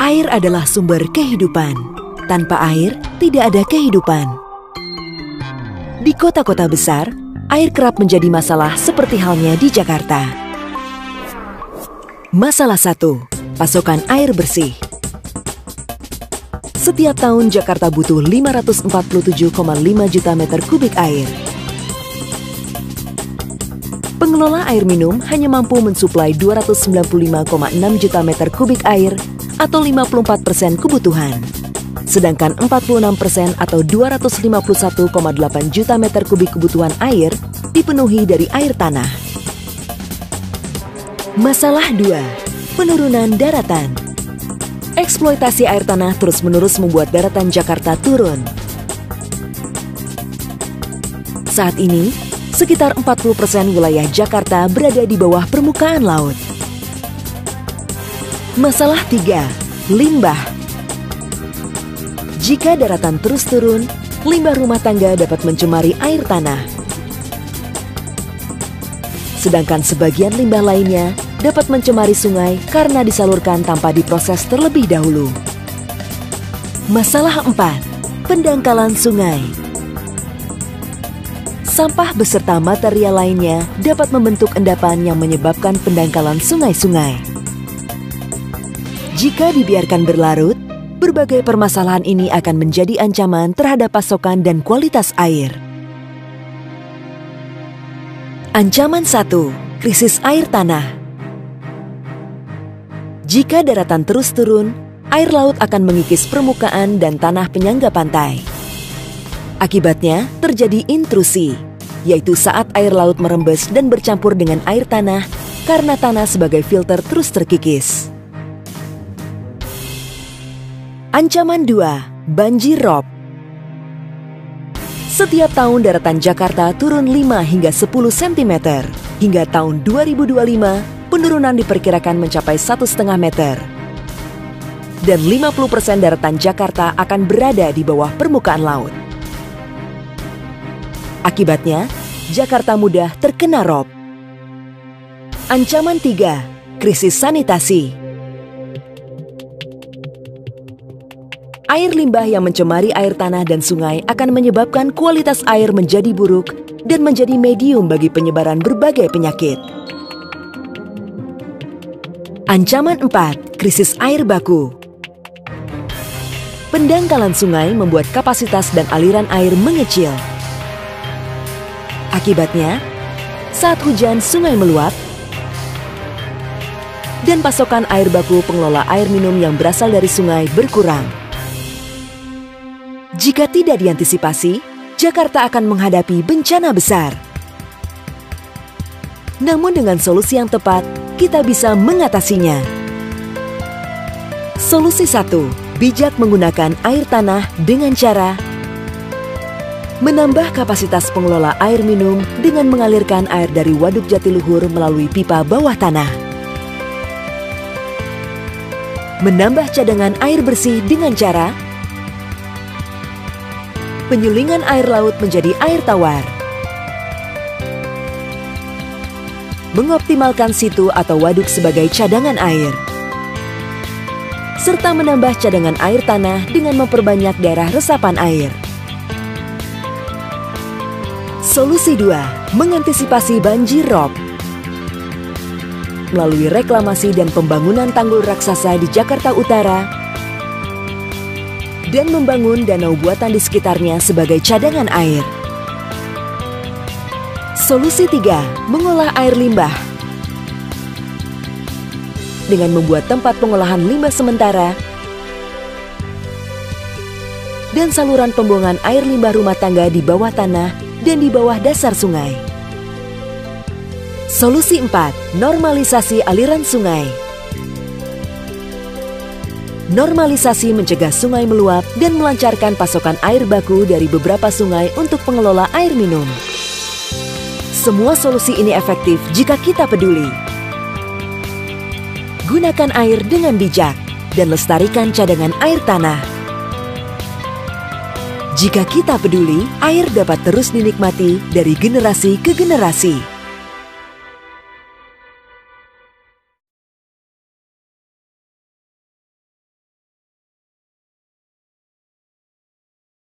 Air adalah sumber kehidupan. Tanpa air, tidak ada kehidupan. Di kota-kota besar, air kerap menjadi masalah seperti halnya di Jakarta. Masalah 1. Pasokan air bersih. Setiap tahun Jakarta butuh 547,5 juta meter kubik air. Pengelola air minum hanya mampu mensuplai 295,6 juta meter kubik air atau 54% kebutuhan. Sedangkan 46% atau 251,8 juta meter kubik kebutuhan air dipenuhi dari air tanah. Masalah 2. Penurunan daratan. Eksploitasi air tanah terus-menerus membuat daratan Jakarta turun. Saat ini, sekitar 40% wilayah Jakarta berada di bawah permukaan laut. Masalah 3. Limbah. Jika daratan terus turun, limbah rumah tangga dapat mencemari air tanah. Sedangkan sebagian limbah lainnya dapat mencemari sungai karena disalurkan tanpa diproses terlebih dahulu. Masalah 4. Pendangkalan sungai. Sampah beserta material lainnya dapat membentuk endapan yang menyebabkan pendangkalan sungai-sungai. Jika dibiarkan berlarut, berbagai permasalahan ini akan menjadi ancaman terhadap pasokan dan kualitas air. Ancaman 1. Krisis air tanah. Jika daratan terus turun, air laut akan mengikis permukaan dan tanah penyangga pantai. Akibatnya terjadi intrusi, yaitu saat air laut merembes dan bercampur dengan air tanah karena tanah sebagai filter terus terkikis. Ancaman 2. Banjir rob. Setiap tahun daratan Jakarta turun 5 hingga 10 cm. Hingga tahun 2025, penurunan diperkirakan mencapai 1,5 meter. Dan 50% daratan Jakarta akan berada di bawah permukaan laut. Akibatnya, Jakarta mudah terkena rob. Ancaman 3. Krisis sanitasi. Air limbah yang mencemari air tanah dan sungai akan menyebabkan kualitas air menjadi buruk dan menjadi medium bagi penyebaran berbagai penyakit. Ancaman 4. Krisis air baku. Pendangkalan sungai membuat kapasitas dan aliran air mengecil. Akibatnya, saat hujan sungai meluap dan pasokan air baku pengelola air minum yang berasal dari sungai berkurang. Jika tidak diantisipasi, Jakarta akan menghadapi bencana besar. Namun dengan solusi yang tepat, kita bisa mengatasinya. Solusi 1. Bijak menggunakan air tanah dengan cara menambah kapasitas pengelola air minum dengan mengalirkan air dari Waduk Jatiluhur melalui pipa bawah tanah. Menambah cadangan air bersih dengan cara penyulingan air laut menjadi air tawar. Mengoptimalkan situ atau waduk sebagai cadangan air. Serta menambah cadangan air tanah dengan memperbanyak daerah resapan air. Solusi 2. Mengantisipasi banjir rob. Melalui reklamasi dan pembangunan tanggul raksasa di Jakarta Utara dan membangun danau buatan di sekitarnya sebagai cadangan air. Solusi 3. Mengolah air limbah. Dengan membuat tempat pengolahan limbah sementara dan saluran pembuangan air limbah rumah tangga di bawah tanah dan di bawah dasar sungai. Solusi 4. Normalisasi aliran sungai. Normalisasi mencegah sungai meluap dan melancarkan pasokan air baku dari beberapa sungai untuk pengelola air minum. Semua solusi ini efektif jika kita peduli. Gunakan air dengan bijak dan lestarikan cadangan air tanah. Jika kita peduli, air dapat terus dinikmati dari generasi ke generasi.